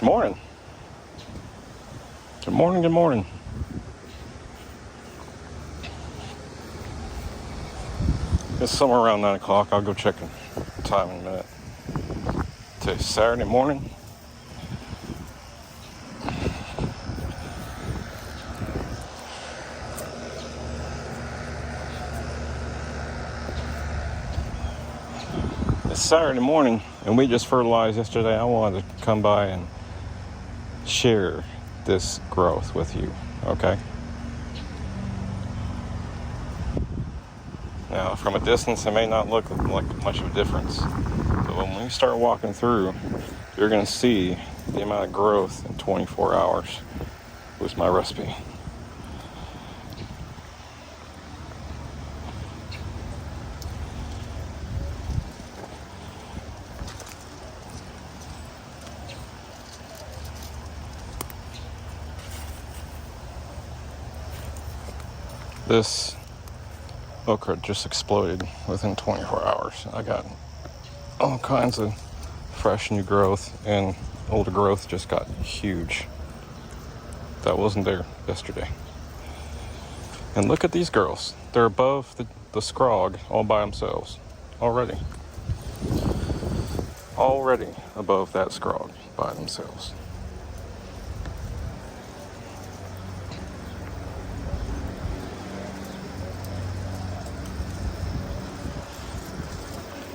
Morning. Good morning, good morning. It's somewhere around 9 o'clock. I'll go check the time in a minute. Today's Saturday morning. It's Saturday morning, and we just fertilized yesterday. I wanted to come by and share this growth with you, okay? Now, from a distance, it may not look like much of a difference, but when we start walking through, you're going to see the amount of growth in 24 hours with my recipe. This okra just exploded within 24 hours. I got all kinds of fresh new growth, and older growth just got huge. That wasn't there yesterday. And look at these girls. They're above the scrog all by themselves already. Already above that scrog by themselves.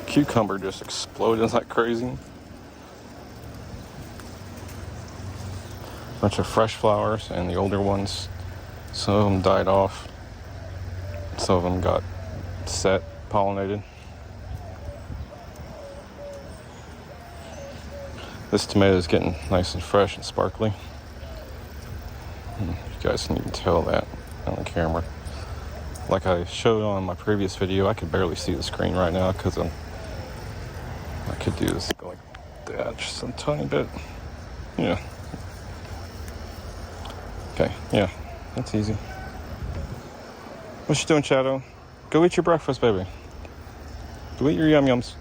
Cucumber just exploded like crazy. Bunch of fresh flowers, and the older ones, some of them died off. Some of them got set, pollinated. This tomato is getting nice and fresh and sparkly. You guys can even tell that on the camera. Like I showed on my previous video, I could barely see the screen right now because I could do this like that, just a tiny bit. Yeah. Okay, yeah, that's easy. What you doing, Shadow? Go eat your breakfast, baby. Go eat your yum-yums.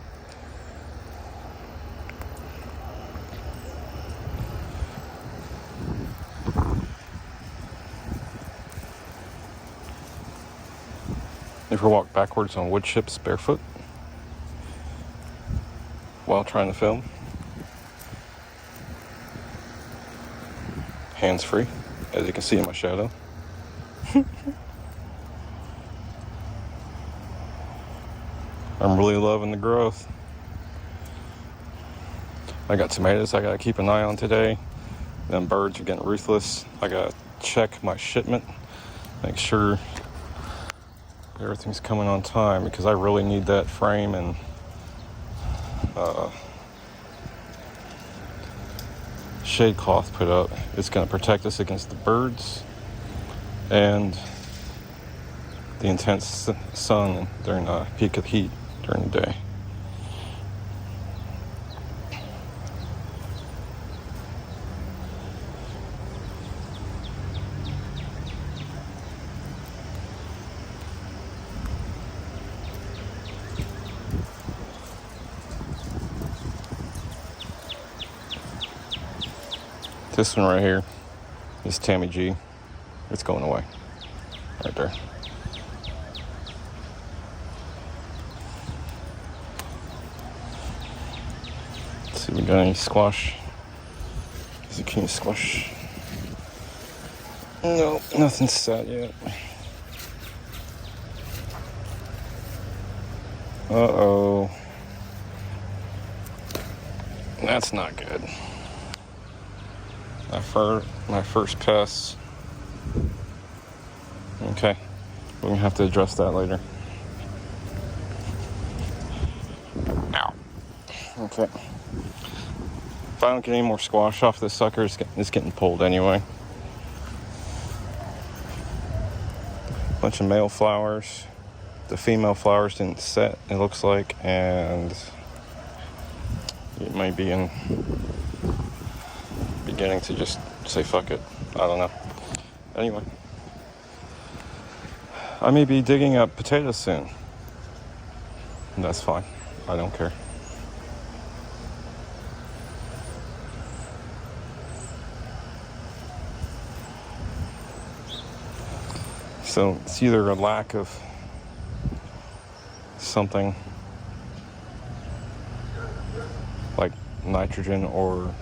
Ever walk backwards on wood chips barefoot while trying to film? Hands free, as you can see in my shadow. I'm really loving the growth. I got tomatoes I gotta keep an eye on today. Them birds are getting ruthless. I gotta check my shipment, make sure everything's coming on time, because I really need that frame and shade cloth put up. It's going to protect us against the birds and the intense sun during the peak of heat during the day. This one right here is Tammy G. It's going away. Right there. Let's see if we got any squash. Zucchini squash. No, nothing's set yet. Uh-oh. That's not good. My first pest. Okay, we're gonna have to address that later. Ow. Okay. If I don't get any more squash off this sucker, it's getting pulled anyway. Bunch of male flowers. The female flowers didn't set, it looks like, and it might be beginning to just say fuck it. I don't know. Anyway, I may be digging up potatoes soon. And that's fine. I don't care. So it's either a lack of something like nitrogen or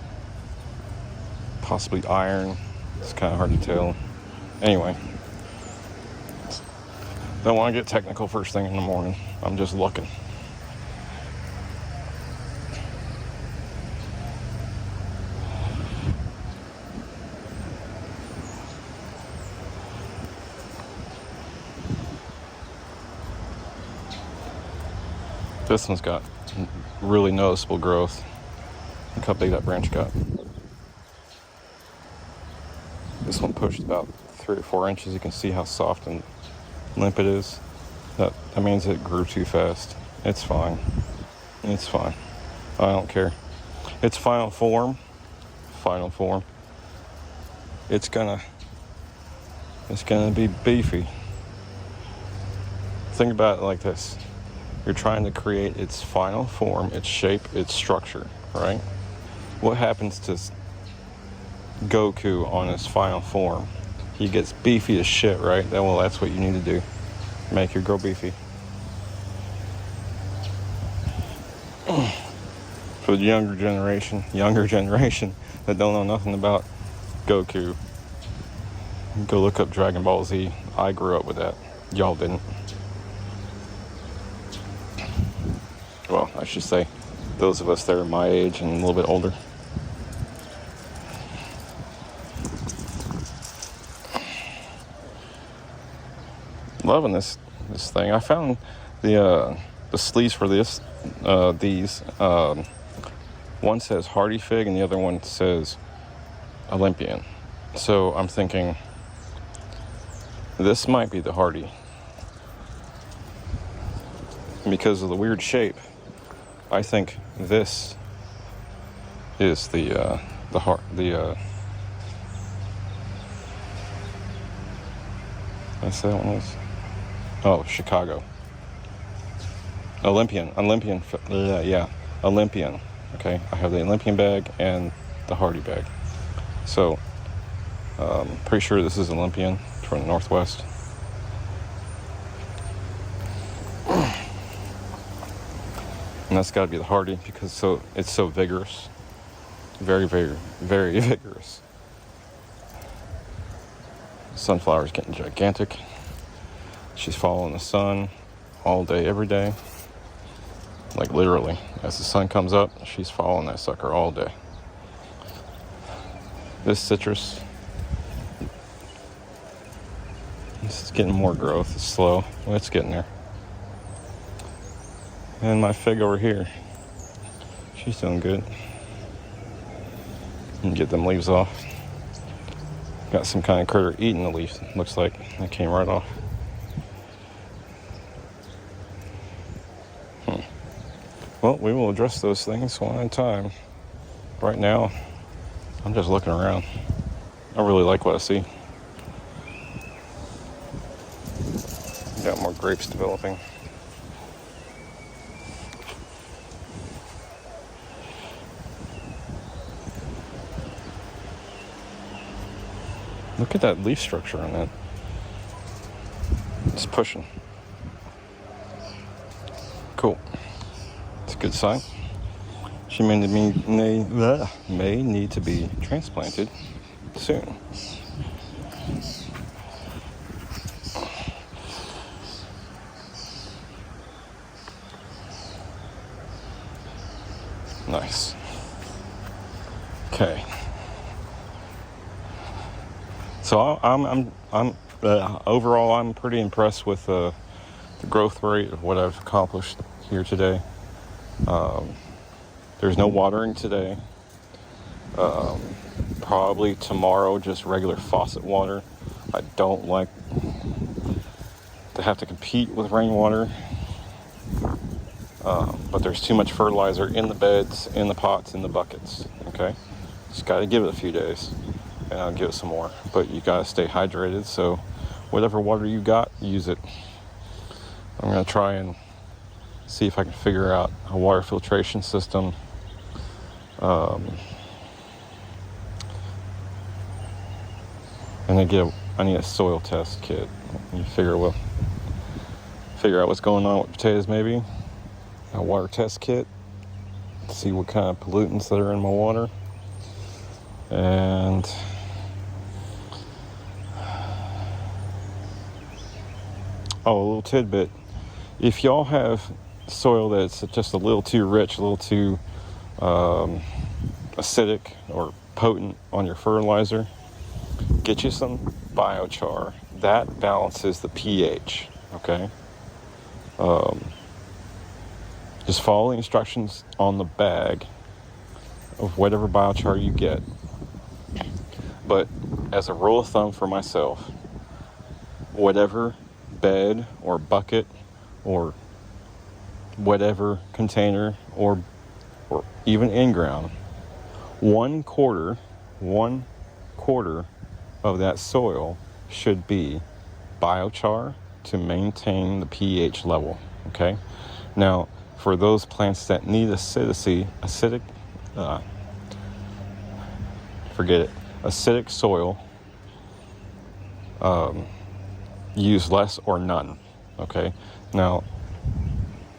possibly iron. It's kind of hard to tell. Anyway, don't want to get technical first thing in the morning. I'm just looking. This one's got really noticeable growth. Look how big that branch got. This one pushed about 3 or 4 inches. You can see how soft and limp it is. That means it grew too fast. It's fine. It's fine. I don't care. It's final form. Final form. It's gonna be beefy. Think about it like this. You're trying to create its final form, its shape, its structure, right? What happens to Goku on his final form? He gets beefy as shit, right? Well, that's what you need to do. Make your girl beefy. For the younger generation that don't know nothing about Goku, go look up Dragon Ball Z. I grew up with that. Y'all didn't. Well, I should say, those of us that are my age and a little bit older. Loving this thing. I found the sleeves for these. One says Hardy Fig and the other one says Olympian. So I'm thinking this might be the Hardy. Because of the weird shape, I think this is the I say that one was? Oh, Chicago. Olympian. Yeah, Olympian. Okay, I have the Olympian bag and the Hardy bag. So, pretty sure this is Olympian from the Northwest. And that's got to be the Hardy because it's so vigorous. Very, very, very vigorous. Sunflower's getting gigantic. She's following the sun all day, every day. Like literally, as the sun comes up, she's following that sucker all day. This citrus, it's getting more growth. It's slow. Well, it's getting there. And my fig over here, she's doing good. And get them leaves off. Got some kind of critter eating the leaf. Looks like it came right off. Well, we will address those things one at a time. Right now, I'm just looking around. I really like what I see. Got more grapes developing. Look at that leaf structure on that. It's pushing. Cool. It's a good sign. She may need to be transplanted soon. Nice. Okay. So I'm overall I'm pretty impressed with the growth rate of what I've accomplished here today. There's no watering today. Probably tomorrow just regular faucet water. I don't like to have to compete with rainwater. But there's too much fertilizer in the beds, in the pots, in the buckets. Okay, just got to give it a few days. And I'll give it some more. But you gotta stay hydrated, so whatever water you got, use it. I'm gonna try and see if I can figure out a water filtration system. And I need a soil test kit. You figure out what's going on with potatoes, maybe. A water test kit. See what kind of pollutants that are in my water. And a little tidbit. If y'all have soil that's just a little too rich, a little too acidic or potent on your fertilizer, get you some biochar. That balances the pH, okay? Just follow the instructions on the bag of whatever biochar you get. But as a rule of thumb for myself, whatever bed or bucket or whatever container or even in ground, one quarter of that soil should be biochar to maintain the pH level, okay? Now, for those plants that need acidic soil, use less or none, okay? Now,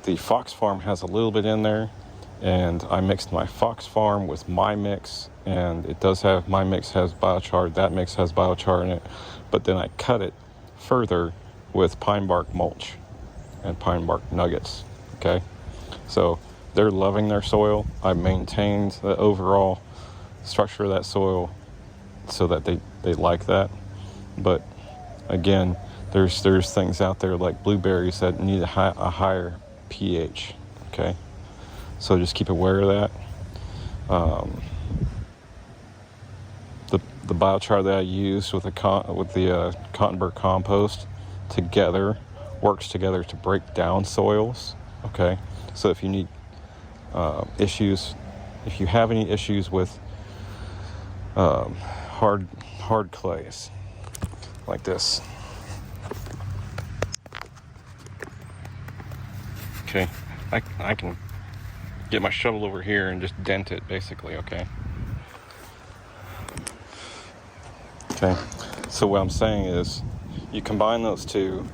the Fox Farm has a little bit in there, and I mixed my Fox Farm with my mix, and it does have, my mix has biochar, that mix has biochar in it, but then I cut it further with pine bark mulch and pine bark nuggets, okay? So they're loving their soil. I maintained the overall structure of that soil so that they like that. But again, there's things out there like blueberries that need a higher pH, okay? So just keep aware of that. The biochar that I used with the Cottonburg compost works together to break down soils, okay? So if you need issues, if you have any issues with hard clays like this, okay, I can get my shovel over here and just dent it, basically, okay? Okay, so what I'm saying is, you combine those two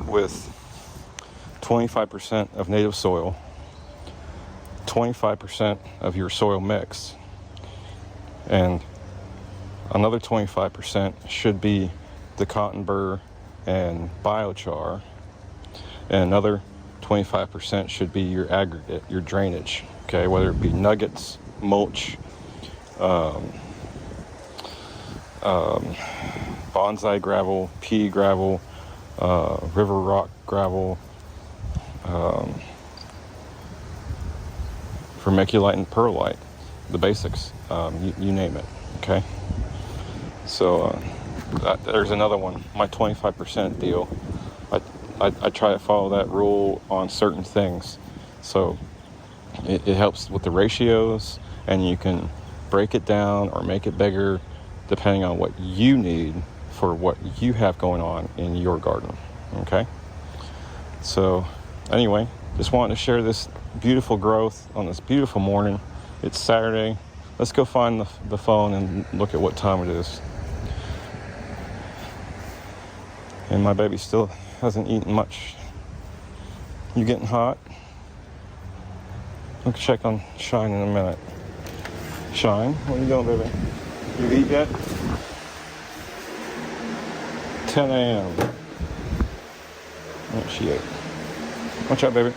with 25% of native soil, 25% of your soil mix, and another 25% should be the cotton burr and biochar, and another 25% should be your aggregate, your drainage, okay, whether it be nuggets, mulch, bonsai gravel, pea gravel, river rock gravel, vermiculite and perlite, the basics, you name it, okay? So there's another one, my 25% deal. I try to follow that rule on certain things, so it helps with the ratios, and you can break it down or make it bigger depending on what you need for what you have going on in your garden, okay? So anyway, just wanted to share this beautiful growth on this beautiful morning. It's Saturday. Let's go find the phone and look at what time it is. And my baby still hasn't eaten much. You getting hot? We'll check on Shine in a minute. Shine, what are you doing, baby? You eat yet? 10 a.m. Oh, she ate. Watch out, baby.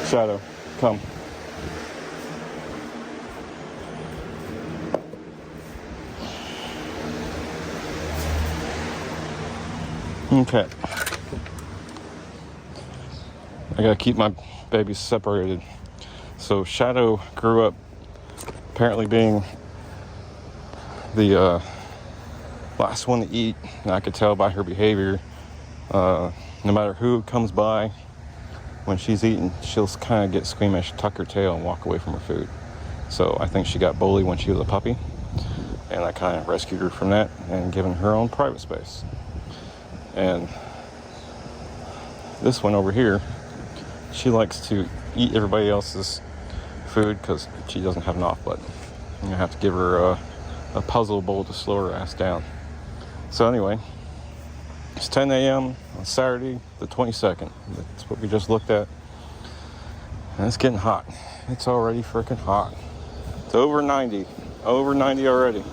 Shadow, come. Okay. I gotta keep my babies separated. So Shadow grew up apparently being the last one to eat, and I could tell by her behavior. No matter who comes by, when she's eating, she'll kind of get squeamish, tuck her tail, and walk away from her food. So I think she got bullied when she was a puppy, and I kind of rescued her from that and given her own private space. And this one over here, she likes to eat everybody else's food because she doesn't have an off button. I'm gonna have to give her a puzzle bowl to slow her ass down. So anyway, it's 10 a.m. on Saturday the 22nd. That's what we just looked at. And it's getting hot. It's already freaking hot. It's over 90 already.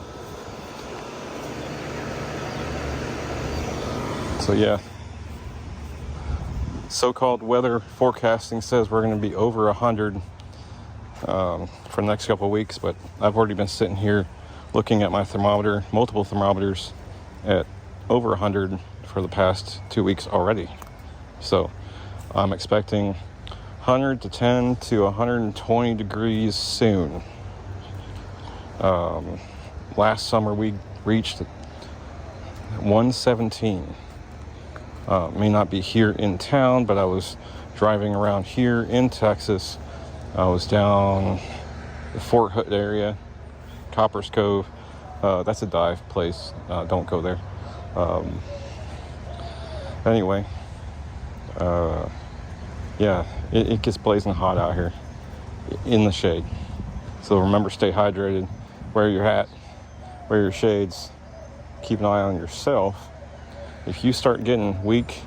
So yeah, so-called weather forecasting says we're going to be over 100 for the next couple of weeks, but I've already been sitting here looking at my thermometer, multiple thermometers, at over 100 for the past 2 weeks already. So I'm expecting 110 to 120 degrees soon. Last summer we reached 117. May not be here in town, but I was driving around here in Texas. I was down the Fort Hood area, Copper's Cove. That's a dive place. Don't go there. Anyway, yeah, it gets blazing hot out here in the shade. So remember, stay hydrated, wear your hat, wear your shades, keep an eye on yourself. If you start getting weak,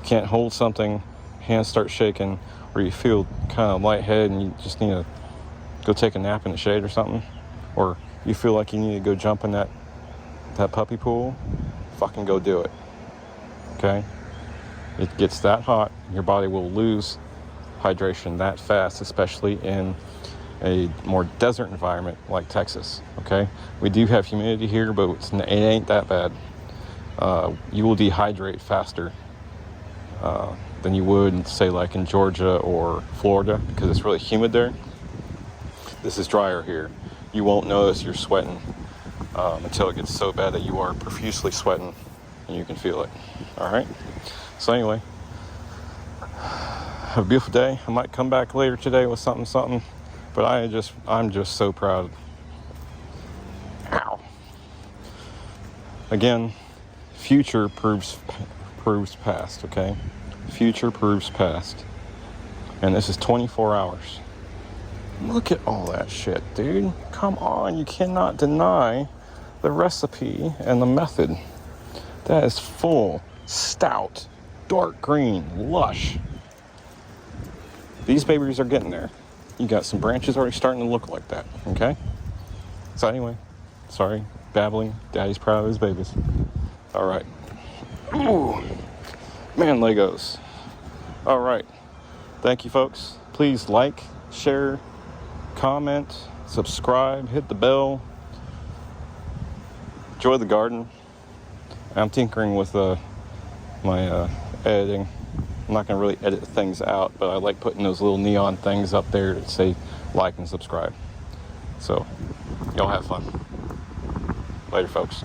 can't hold something, hands start shaking, or you feel kind of lightheaded and you just need to go take a nap in the shade or something, or you feel like you need to go jump in that puppy pool, fucking go do it. Okay? It gets that hot, your body will lose hydration that fast, especially in a more desert environment like Texas. Okay? We do have humidity here, but it ain't that bad. You will dehydrate faster than you would, say, like in Georgia or Florida, because it's really humid there. This is drier here. You won't notice you're sweating until it gets so bad that you are profusely sweating and you can feel it. All right? So anyway, have a beautiful day. I might come back later today with something, but I'm just so proud. Ow. Again, future proves past, okay? Future proves past. And this is 24 hours. Look at all that shit, dude. Come on, you cannot deny the recipe and the method. That is full, stout, dark green, lush. These babies are getting there. You got some branches already starting to look like that, okay? So anyway, sorry, babbling. Daddy's proud of his babies. All right. Ooh, man, Legos. All right. Thank you, folks. Please like, share, comment, subscribe, hit the bell. Enjoy the garden. I'm tinkering with my editing. I'm not going to really edit things out, but I like putting those little neon things up there that say like and subscribe. So, y'all have fun. Later, folks.